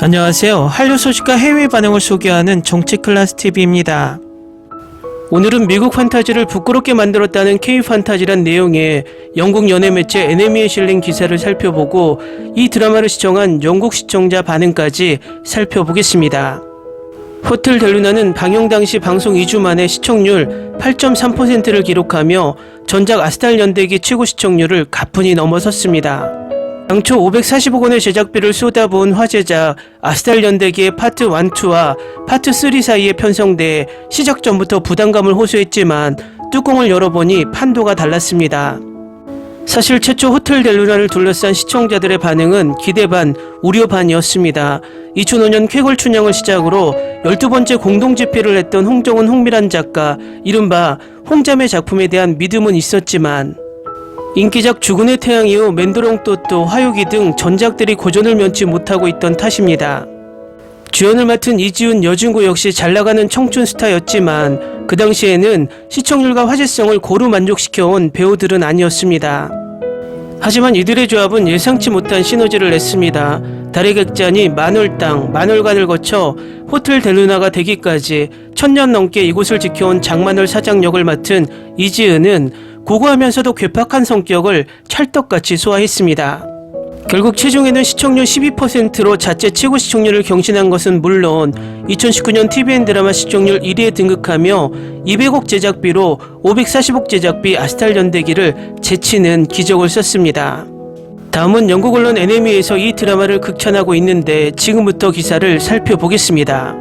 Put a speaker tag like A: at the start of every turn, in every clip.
A: 안녕하세요. 한류 소식과 해외 반응을 소개하는 정치클래스TV입니다. 오늘은 미국 판타지를 부끄럽게 만들었다는 K-판타지란 내용의 영국 연예 매체 NME에 실린 기사를 살펴보고 이 드라마를 시청한 영국 시청자 반응까지 살펴보겠습니다. 호텔 델루나는 방영 당시 방송 2주 만에 시청률 8.3%를 기록하며 전작 아스탈 연대기 최고 시청률을 가뿐히 넘어섰습니다. 당초 540억 원의 제작비를 쏟아부은 화제작 아스탈 연대기의 파트 1, 2와 파트 3 사이에 편성돼 시작 전부터 부담감을 호소했지만 뚜껑을 열어보니 판도가 달랐습니다. 사실 최초 호텔 델루나를 둘러싼 시청자들의 반응은 기대 반, 우려 반이었습니다. 2005년 쾌걸 춘향을 시작으로 12번째 공동집필을 했던 홍정은 홍미란 작가, 이른바 홍자매 작품에 대한 믿음은 있었지만 인기작 죽은의 태양 이후 맨드롱 또또, 화요기 등 전작들이 고전을 면치 못하고 있던 탓입니다. 주연을 맡은 이지훈, 여진구 역시 잘나가는 청춘 스타였지만 그 당시에는 시청률과 화제성을 고루 만족시켜온 배우들은 아니었습니다. 하지만 이들의 조합은 예상치 못한 시너지를 냈습니다. 달의 객잔이 만월당, 만월간을 거쳐 호텔 델루나가 되기까지 1000년 넘게 이곳을 지켜온 장만월 사장 역을 맡은 이지은은 고고하면서도 괴팍한 성격을 찰떡같이 소화했습니다. 결국 최종에는 시청률 12%로 자체 최고 시청률을 경신한 것은 물론 2019년 TVN 드라마 시청률 1위에 등극하며 200억 제작비로 540억 제작비 아스탈 연대기를 제치는 기적을 썼습니다. 다음은 영국 언론 NME에서 이 드라마를 극찬하고 있는데 지금부터 기사를 살펴보겠습니다.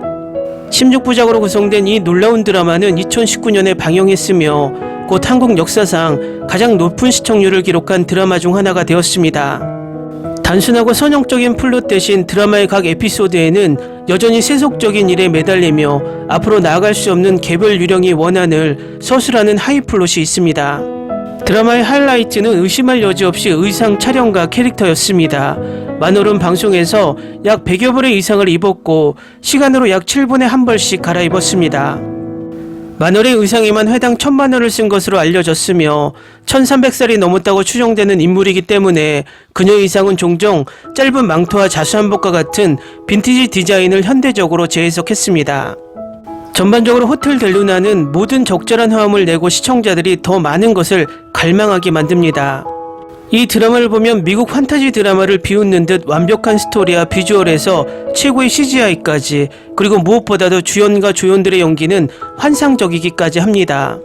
A: 16부작으로 구성된 이 놀라운 드라마는 2019년에 방영했으며 곧 한국 역사상 가장 높은 시청률을 기록한 드라마 중 하나가 되었습니다. 단순하고 선형적인 플롯 대신 드라마의 각 에피소드에는 여전히 세속적인 일에 매달리며 앞으로 나아갈 수 없는 개별 유령이 원한을 서술하는 하이플롯이 있습니다. 드라마의 하이라이트는 의심할 여지 없이 의상 촬영과 캐릭터였습니다. 만월은 방송에서 약 100여 벌의 의상을 입었고 시간으로 약 7분에 한 벌씩 갈아입었습니다. 만월의 의상에만 회당 1000만 원을 쓴 것으로 알려졌으며 1300살이 넘었다고 추정되는 인물이기 때문에 그녀의 의상은 종종 짧은 망토와 자수한복과 같은 빈티지 디자인을 현대적으로 재해석했습니다. 전반적으로 호텔 델루나는 모든 적절한 화음을 내고 시청자들이 더 많은 것을 갈망하게 만듭니다. 이 드라마를 보면 미국 판타지 드라마를 비웃는 듯 완벽한 스토리와 비주얼에서 최고의 CGI까지, 그리고 무엇보다도 주연과 조연들의 연기는 환상적이기까지 합니다.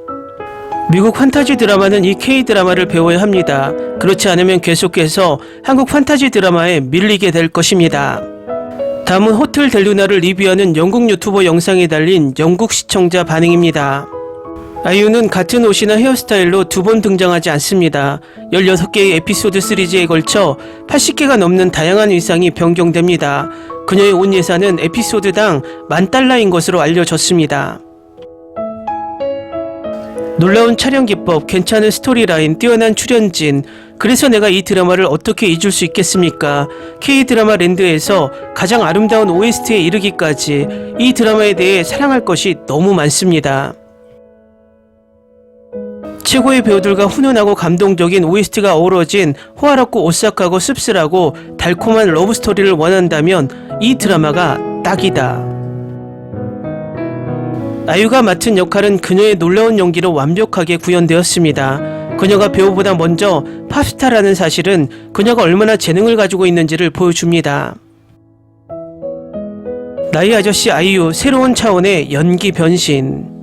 A: 미국 판타지 드라마는 이 K-드라마를 배워야 합니다. 그렇지 않으면 계속해서 한국 판타지 드라마에 밀리게 될 것입니다. 다음은 호텔 델루나를 리뷰하는 영국 유튜버 영상에 달린 영국 시청자 반응입니다. 아이유는 같은 옷이나 헤어스타일로 2번 등장하지 않습니다. 16개의 에피소드 시리즈에 걸쳐 80개가 넘는 다양한 의상이 변경됩니다. 그녀의 옷 예산은 에피소드당 $10,000인 것으로 알려졌습니다. 놀라운 촬영 기법, 괜찮은 스토리라인, 뛰어난 출연진, 그래서 내가 이 드라마를 어떻게 잊을 수 있겠습니까? K-드라마 랜드에서 가장 아름다운 OST에 이르기까지 이 드라마에 대해 사랑할 것이 너무 많습니다. 최고의 배우들과 훈훈하고 감동적인 OST가 어우러진 호화롭고 오싹하고 씁쓸하고 달콤한 러브스토리를 원한다면 이 드라마가 딱이다. 아이유가 맡은 역할은 그녀의 놀라운 연기로 완벽하게 구현되었습니다. 그녀가 배우보다 먼저 팝스타라는 사실은 그녀가 얼마나 재능을 가지고 있는지를 보여줍니다. 나의 아저씨 아이유, 새로운 차원의 연기 변신.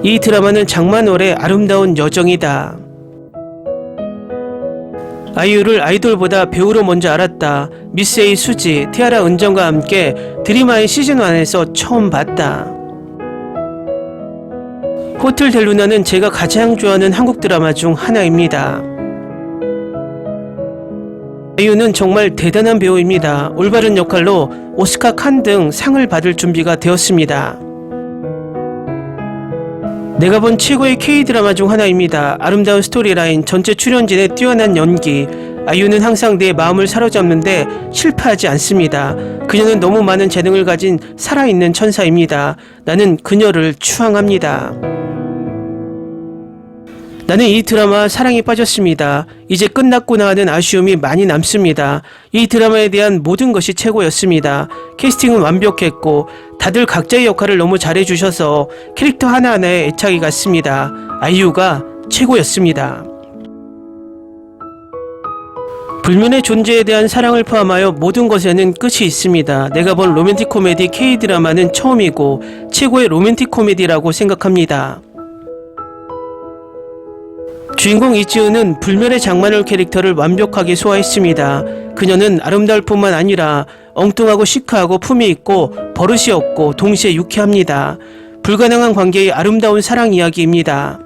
A: 이 드라마는 장만월의 아름다운 여정이다. 아이유를 아이돌보다 배우로 먼저 알았다. 미스 A 수지, 티아라 은정과 함께 드림아이 시즌1에서 처음 봤다. 호텔 델루나는 제가 가장 좋아하는 한국 드라마 중 하나입니다. 아이유는 정말 대단한 배우입니다. 올바른 역할로 오스카 칸 등 상을 받을 준비가 되었습니다. 내가 본 최고의 K-드라마 중 하나입니다. 아름다운 스토리라인, 전체 출연진의 뛰어난 연기. 아이유는 항상 내 마음을 사로잡는데 실패하지 않습니다. 그녀는 너무 많은 재능을 가진 살아있는 천사입니다. 나는 그녀를 추앙합니다. 나는 이 드라마 사랑에 빠졌습니다. 이제 끝났구나 하는 아쉬움이 많이 남습니다. 이 드라마에 대한 모든 것이 최고였습니다. 캐스팅은 완벽했고 다들 각자의 역할을 너무 잘해주셔서 캐릭터 하나하나에 애착이 갔습니다. 아이유가 최고였습니다. 불면의 존재에 대한 사랑을 포함하여 모든 것에는 끝이 있습니다. 내가 본 로맨틱 코미디 K-드라마는 처음이고 최고의 로맨틱 코미디라고 생각합니다. 주인공 이지은은 불면의 장만을 캐릭터를 완벽하게 소화했습니다. 그녀는 아름다울 뿐만 아니라 엉뚱하고 시크하고 품이 있고 버릇이 없고 동시에 유쾌합니다. 불가능한 관계의 아름다운 사랑 이야기입니다.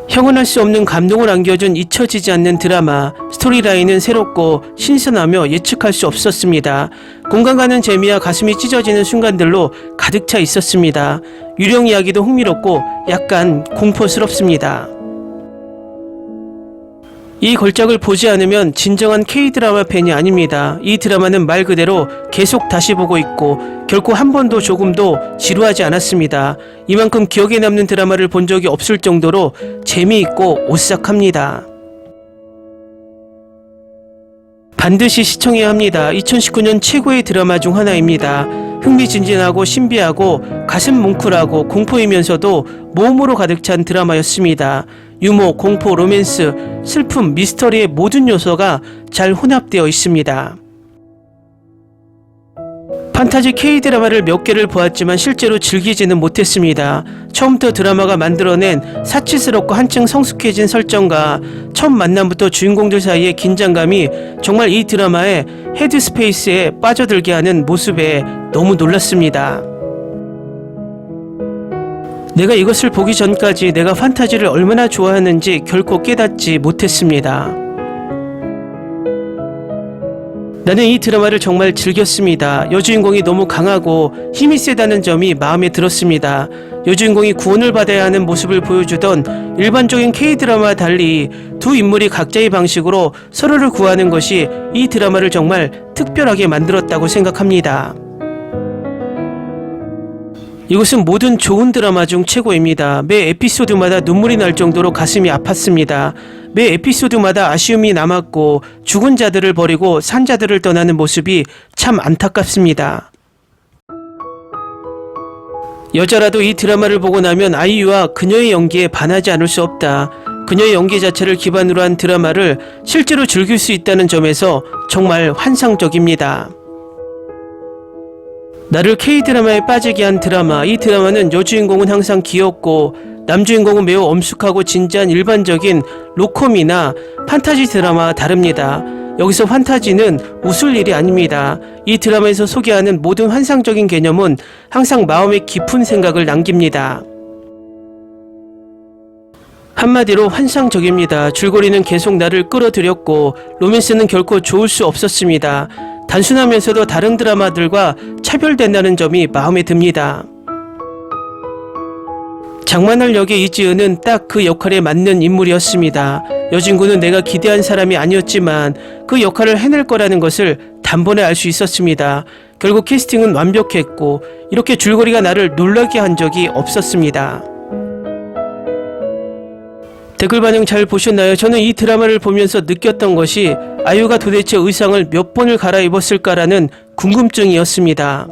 A: 형언할 수 없는 감동을 안겨준 잊혀지지 않는 드라마. 스토리라인은 새롭고 신선하며 예측할 수 없었습니다. 공감 가는 재미와 가슴이 찢어지는 순간들로 가득 차 있었습니다. 유령 이야기도 흥미롭고 약간 공포스럽습니다. 이 걸작을 보지 않으면 진정한 K-드라마 팬이 아닙니다. 이 드라마는 말 그대로 계속 다시 보고 있고 결코 한 번도 조금도 지루하지 않았습니다. 이만큼 기억에 남는 드라마를 본 적이 없을 정도로 재미있고 오싹합니다. 반드시 시청해야 합니다. 2019년 최고의 드라마 중 하나입니다. 흥미진진하고 신비하고 가슴 뭉클하고 공포이면서도 모험으로 가득 찬 드라마였습니다. 유머, 공포, 로맨스, 슬픔, 미스터리의 모든 요소가 잘 혼합되어 있습니다. 판타지 K-드라마를 몇 개를 보았지만 실제로 즐기지는 못했습니다. 처음부터 드라마가 만들어낸 사치스럽고 한층 성숙해진 설정과 첫 만남부터 주인공들 사이의 긴장감이 정말 이 드라마의 헤드스페이스에 빠져들게 하는 모습에 너무 놀랐습니다. 내가 이것을 보기 전까지 내가 판타지를 얼마나 좋아하는지 결코 깨닫지 못했습니다. 나는 이 드라마를 정말 즐겼습니다. 여주인공이 너무 강하고 힘이 세다는 점이 마음에 들었습니다. 여주인공이 구원을 받아야 하는 모습을 보여주던 일반적인 K-드라마와 달리 두 인물이 각자의 방식으로 서로를 구하는 것이 이 드라마를 정말 특별하게 만들었다고 생각합니다. 이것은 모든 좋은 드라마 중 최고입니다. 매 에피소드마다 눈물이 날 정도로 가슴이 아팠습니다. 매 에피소드마다 아쉬움이 남았고 죽은 자들을 버리고 산 자들을 떠나는 모습이 참 안타깝습니다. 여자라도 이 드라마를 보고 나면 아이유와 그녀의 연기에 반하지 않을 수 없다. 그녀의 연기 자체를 기반으로 한 드라마를 실제로 즐길 수 있다는 점에서 정말 환상적입니다. 나를 K-드라마에 빠지게 한 드라마. 이 드라마는 여주인공은 항상 귀엽고 남주인공은 매우 엄숙하고 진지한 일반적인 로콤이나 판타지 드라마와 다릅니다. 여기서 판타지는 웃을 일이 아닙니다. 이 드라마에서 소개하는 모든 환상적인 개념은 항상 마음에 깊은 생각을 남깁니다. 한마디로 환상적입니다. 줄거리는 계속 나를 끌어들였고 로맨스는 결코 좋을 수 없었습니다. 단순하면서도 다른 드라마들과 차별된다는 점이 마음에 듭니다. 장만할 역의 이지은은 딱 그 역할에 맞는 인물이었습니다. 여진구는 내가 기대한 사람이 아니었지만 그 역할을 해낼 거라는 것을 단번에 알 수 있었습니다. 결국 캐스팅은 완벽했고 이렇게 줄거리가 나를 놀라게 한 적이 없었습니다. 댓글 반응 잘 보셨나요? 저는 이 드라마를 보면서 느꼈던 것이 아이유가 도대체 의상을 몇 번을 갈아입었을까라는 궁금증이었습니다.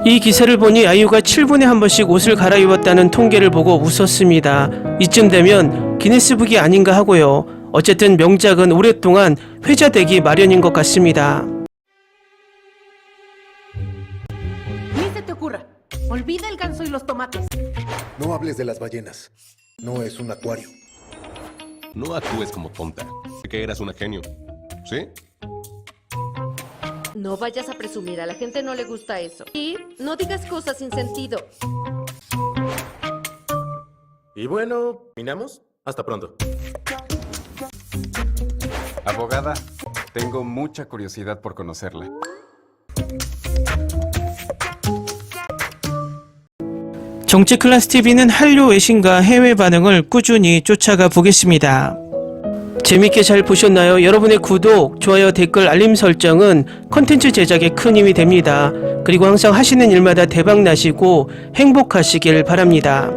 A: 이 기사를 보니 아이유가 7분에 한 번씩 옷을 갈아입었다는 통계를 보고 웃었습니다. 이쯤 되면 기네스북이 아닌가 하고요. 어쨌든 명작은 오랫동안 회자되기 마련인 것 같습니다.
B: Ni se te ocurra. Olvida el ganso y los tomates.
C: No hables de las ballenas. No es un acuario.
D: No actúes como tonta, que eras una genio, ¿sí?
B: No vayas a presumir, a la gente no le gusta eso. Y no digas cosas sin sentido.
E: Y bueno, ¿terminamos? Hasta pronto.
F: Abogada, tengo mucha curiosidad por conocerla.
A: 정치 클래스 TV는 한류 외신과 해외 반응을 꾸준히 쫓아가 보겠습니다. 재밌게 잘 보셨나요? 여러분의 구독, 좋아요, 댓글, 알림 설정은 컨텐츠 제작에 큰 힘이 됩니다. 그리고 항상 하시는 일마다 대박 나시고 행복하시길 바랍니다.